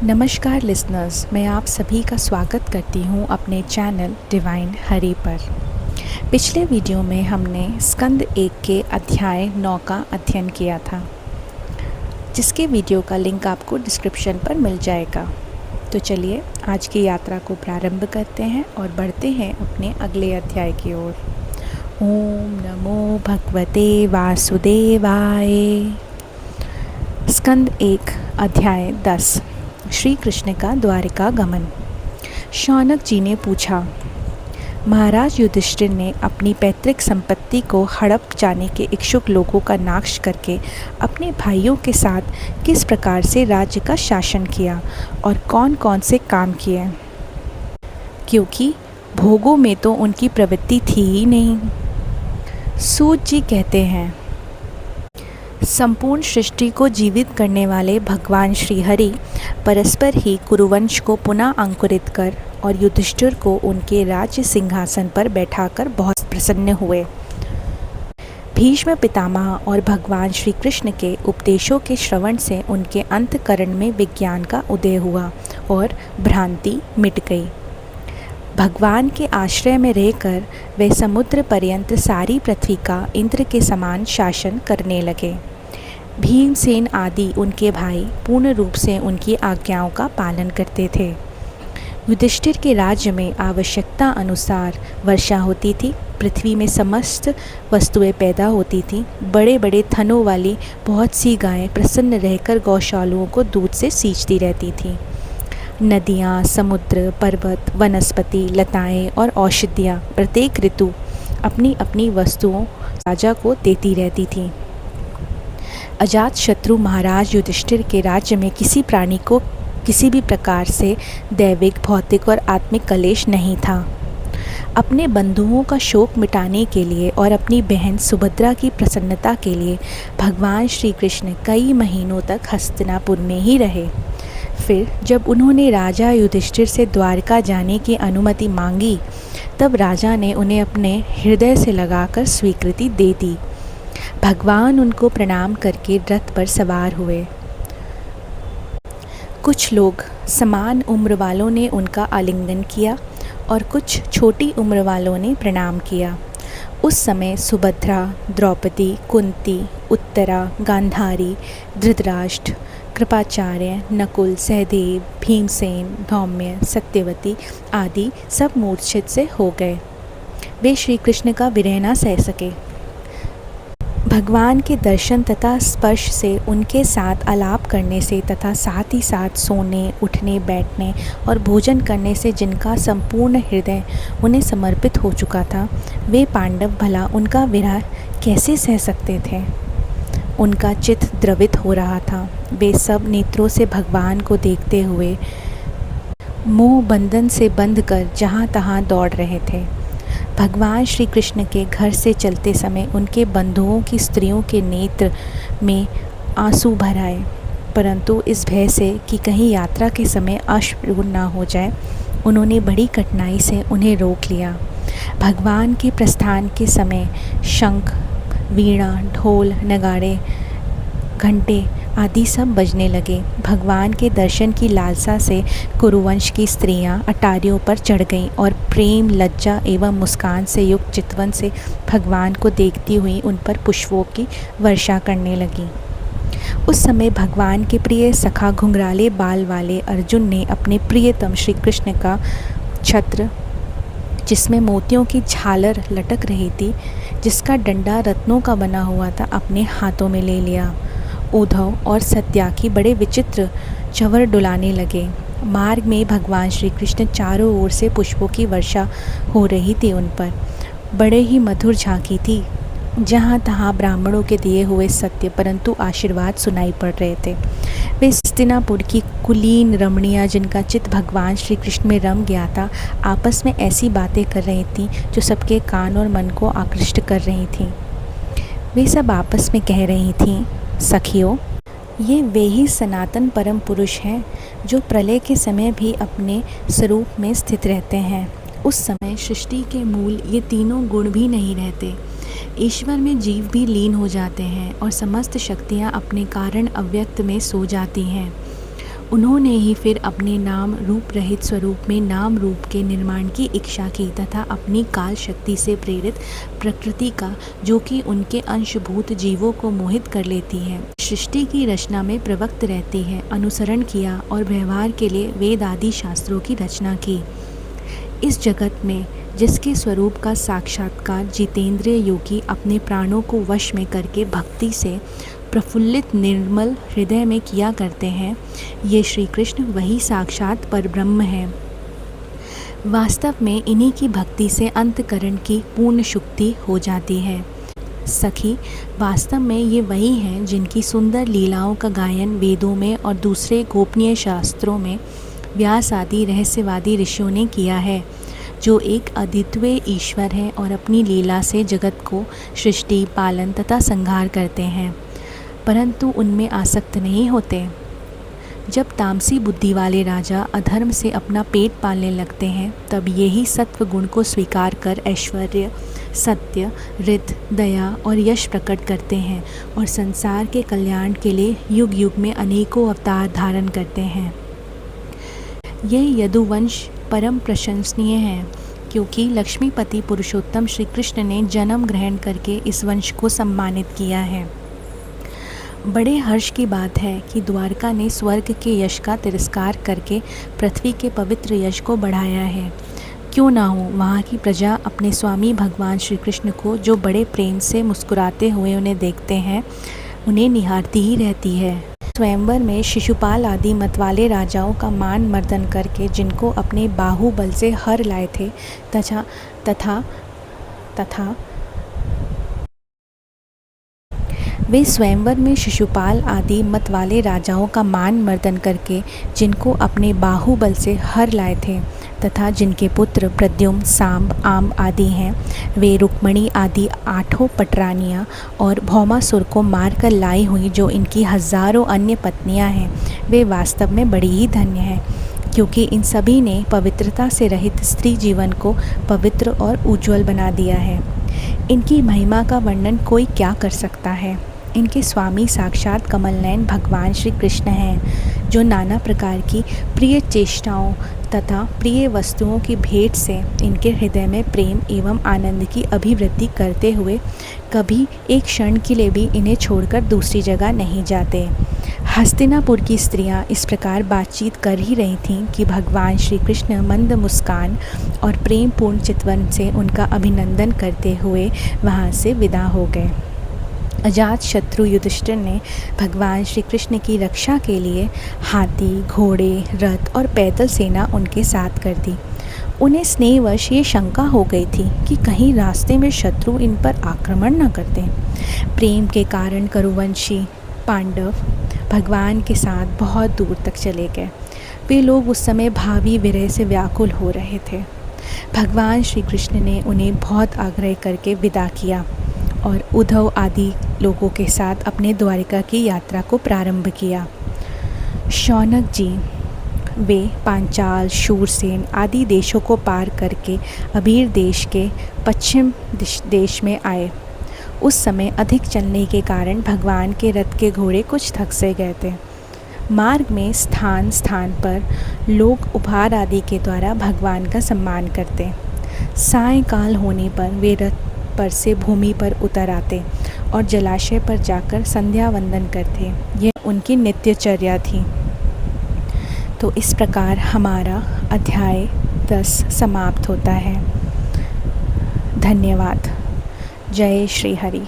नमस्कार लिसनर्स, मैं आप सभी का स्वागत करती हूँ अपने चैनल डिवाइन हरि पर। पिछले वीडियो में हमने स्कंद 1 के अध्याय 9 का अध्ययन किया था, जिसके वीडियो का लिंक आपको डिस्क्रिप्शन पर मिल जाएगा। तो चलिए आज की यात्रा को प्रारंभ करते हैं और बढ़ते हैं अपने अगले अध्याय की ओर। ओम नमो भगवते वासुदेवाय। स्कंद 1 अध्याय 10। श्री कृष्ण का द्वारिका गमन। शौनक जी ने पूछा, महाराज युधिष्ठिर ने अपनी पैतृक संपत्ति को हड़प जाने के इच्छुक लोगों का नाश करके अपने भाइयों के साथ किस प्रकार से राज्य का शासन किया और कौन कौन से काम किए, क्योंकि भोगों में तो उनकी प्रवृत्ति थी ही नहीं। सूत जी कहते हैं, संपूर्ण सृष्टि को जीवित करने वाले भगवान श्री हरि परस्पर ही कुरुवंश को पुनः अंकुरित कर और युधिष्ठिर को उनके राज्य सिंहासन पर बैठाकर बहुत प्रसन्न हुए। भीष्म पितामह और भगवान श्री कृष्ण के उपदेशों के श्रवण से उनके अंतःकरण में विज्ञान का उदय हुआ और भ्रांति मिट गई। भगवान के आश्रय में रहकर वे समुद्र पर्यंत सारी पृथ्वी का इंद्र के समान शासन करने लगे। भीमसेन आदि उनके भाई पूर्ण रूप से उनकी आज्ञाओं का पालन करते थे। युधिष्ठिर के राज्य में आवश्यकता अनुसार वर्षा होती थी, पृथ्वी में समस्त वस्तुएं पैदा होती थीं। बड़े बड़े थनों वाली बहुत सी गायें प्रसन्न रहकर गौशालाओं को दूध से सींचती रहती थीं। नदियाँ, समुद्र, पर्वत, वनस्पति, लताएं और औषधियाँ प्रत्येक ऋतु अपनी अपनी वस्तुओं राजा को देती रहती थीं। अजातशत्रु महाराज युधिष्ठिर के राज्य में किसी प्राणी को किसी भी प्रकार से दैविक, भौतिक और आत्मिक कलेश नहीं था। अपने बंधुओं का शोक मिटाने के लिए और अपनी बहन सुभद्रा की प्रसन्नता के लिए भगवान श्री कृष्ण कई महीनों तक हस्तिनापुर में ही रहे। फिर जब उन्होंने राजा युधिष्ठिर से द्वारका जाने की अनुमति मांगी, तब राजा ने उन्हें अपने हृदय से लगाकर स्वीकृति दे दी। भगवान उनको प्रणाम करके रथ पर सवार हुए। कुछ लोग समान उम्र वालों ने उनका आलिंगन किया और कुछ छोटी उम्र वालों ने प्रणाम किया। उस समय सुभद्रा, द्रौपदी, कुंती, उत्तरा, गांधारी, धृतराष्ट्र, कृपाचार्य, नकुल, सहदेव, भीमसेन, धौम्य, सत्यवती आदि सब मूर्छित से हो गए। वे श्री कृष्ण का विरह न सह सके। भगवान के दर्शन तथा स्पर्श से, उनके साथ आलाप करने से तथा साथ ही साथ सोने, उठने, बैठने और भोजन करने से जिनका संपूर्ण हृदय उन्हें समर्पित हो चुका था, वे पांडव भला उनका विरह कैसे सह सकते थे। उनका चित्त द्रवित हो रहा था। वे सब नेत्रों से भगवान को देखते हुए मोह बंधन से बंध कर जहाँ तहाँ दौड़ रहे थे। भगवान श्री कृष्ण के घर से चलते समय उनके बंधुओं की स्त्रियों के नेत्र में आंसू भर आए, परंतु इस भय से कि कहीं यात्रा के समय अश्रु न हो जाए, उन्होंने बड़ी कठिनाई से उन्हें रोक लिया। भगवान के प्रस्थान के समय शंख, वीणा, ढोल, नगाड़े, घंटे आदि सब बजने लगे। भगवान के दर्शन की लालसा से कुरुवंश की स्त्रियां अटारियों पर चढ़ गईं और प्रेम, लज्जा एवं मुस्कान से युक्त चितवन से भगवान को देखती हुई उन पर पुष्पों की वर्षा करने लगीं। उस समय भगवान के प्रिय सखा घुंघराले बाल वाले अर्जुन ने अपने प्रियतम श्री कृष्ण का छत्र, जिसमें मोतियों की झालर लटक रही थी, जिसका डंडा रत्नों का बना हुआ था, अपने हाथों में ले लिया। उद्धव और सत्याकी बड़े विचित्र चंवर डुलाने लगे। मार्ग में भगवान श्री कृष्ण चारों ओर से पुष्पों की वर्षा हो रही थी उन पर। बड़े ही मधुर झांकी थी। जहाँ तहाँ ब्राह्मणों के दिए हुए सत्य परंतु आशीर्वाद सुनाई पड़ रहे थे। वे हस्तिनापुर की कुलीन रमणियाँ, जिनका चित्त भगवान श्री कृष्ण में रम गया था, आपस में ऐसी बातें कर रही थीं जो सबके कान और मन को आकृष्ट कर रही थीं। वे सब आपस में कह रही थीं, सखियों, ये वे ही सनातन परम पुरुष हैं जो प्रलय के समय भी अपने स्वरूप में स्थित रहते हैं। उस समय सृष्टि के मूल ये तीनों गुण भी नहीं रहते। ईश्वर में जीव भी लीन हो जाते हैं और समस्त शक्तियाँ अपने कारण अव्यक्त में सो जाती हैं। उन्होंने ही फिर अपने नाम रूप रहित स्वरूप में नाम रूप के निर्माण की इच्छा की तथा अपनी काल शक्ति से प्रेरित प्रकृति का, जो कि उनके अंशभूत जीवों को मोहित कर लेती है, सृष्टि की रचना में प्रवृत्त रहती है, अनुसरण किया और व्यवहार के लिए वेद आदि शास्त्रों की रचना की। इस जगत में जिसके स्वरूप का साक्षात्कार जितेंद्रिय योगी अपने प्राणों को वश में करके भक्ति से प्रफुल्लित निर्मल हृदय में किया करते हैं, ये श्री कृष्ण वही साक्षात परब्रह्म है। वास्तव में इन्हीं की भक्ति से अंतकरण की पूर्ण शुद्धि हो जाती है। सखी, वास्तव में ये वही हैं जिनकी सुंदर लीलाओं का गायन वेदों में और दूसरे गोपनीय शास्त्रों में व्यास आदि रहस्यवादी ऋषियों ने किया है, जो एक अद्वितीय ईश्वर है और अपनी लीला से जगत को सृष्टि, पालन तथा संहार करते हैं, परंतु उनमें आसक्त नहीं होते। जब तामसी बुद्धि वाले राजा अधर्म से अपना पेट पालने लगते हैं, तब यही सत्व गुण को स्वीकार कर ऐश्वर्य, सत्य, रित, दया और यश प्रकट करते हैं और संसार के कल्याण के लिए युग युग में अनेकों अवतार धारण करते हैं। यह यदुवंश परम प्रशंसनीय है, क्योंकि लक्ष्मीपति पुरुषोत्तम श्री कृष्ण ने जन्म ग्रहण करके इस वंश को सम्मानित किया है। बड़े हर्ष की बात है कि द्वारका ने स्वर्ग के यश का तिरस्कार करके पृथ्वी के पवित्र यश को बढ़ाया है। क्यों ना हो, वहाँ की प्रजा अपने स्वामी भगवान श्री कृष्ण को, जो बड़े प्रेम से मुस्कुराते हुए उन्हें देखते हैं, उन्हें निहारती ही रहती है। स्वयंवर में शिशुपाल आदि मतवाले राजाओं का मान मर्दन करके जिनको अपने बाहुबल से हर लाए थे तथा वे स्वयंवर में शिशुपाल आदि मत वाले राजाओं का मान मर्दन करके जिनको अपने बाहुबल से हर लाए थे तथा जिनके पुत्र प्रद्युम्न, सांब, आम आदि हैं, वे रुक्मणी आदि 8 पटरानियाँ और भौमासुर को मारकर लाई हुई जो इनकी हज़ारों अन्य पत्नियाँ हैं, वे वास्तव में बड़ी ही धन्य हैं, क्योंकि इन सभी ने पवित्रता से रहित स्त्री जीवन को पवित्र और उज्ज्वल बना दिया है। इनकी महिमा का वर्णन कोई क्या कर सकता है। इनके स्वामी साक्षात कमलनयन भगवान श्री कृष्ण हैं, जो नाना प्रकार की प्रिय चेष्टाओं तथा प्रिय वस्तुओं की भेंट से इनके हृदय में प्रेम एवं आनंद की अभिवृद्धि करते हुए कभी एक क्षण के लिए भी इन्हें छोड़कर दूसरी जगह नहीं जाते। हस्तिनापुर की स्त्रियां इस प्रकार बातचीत कर ही रही थीं कि भगवान श्री कृष्ण मंद मुस्कान और प्रेमपूर्ण चितवन से उनका अभिनंदन करते हुए वहाँ से विदा हो गए। अजात शत्रु युधिष्ठिर ने भगवान श्री कृष्ण की रक्षा के लिए हाथी, घोड़े, रथ और पैदल सेना उनके साथ कर दी। उन्हें स्नेहवश ये शंका हो गई थी कि कहीं रास्ते में शत्रु इन पर आक्रमण न कर दें। प्रेम के कारण कुरुवंशी पांडव भगवान के साथ बहुत दूर तक चले गए। वे लोग उस समय भावी विरह से व्याकुल हो रहे थे। भगवान श्री कृष्ण ने उन्हें बहुत आग्रह करके विदा किया और उद्धव आदि लोगों के साथ अपने द्वारिका की यात्रा को प्रारंभ किया। शौनक जी वे पांचाल, शूरसेन आदि देशों को पार करके अबीर देश के पश्चिम देश में आए। उस समय अधिक चलने के कारण भगवान के रथ के घोड़े कुछ थक से गए थे। मार्ग में स्थान स्थान पर लोग उपहार आदि के द्वारा भगवान का सम्मान करते। सायंकाल होने पर वे रथ पर से भूमि पर उतर आते और जलाशय पर जाकर संध्या वंदन करते। यह उनकी नित्यचर्या थी। तो इस प्रकार हमारा अध्याय 10 समाप्त होता है। धन्यवाद। जय श्री हरि।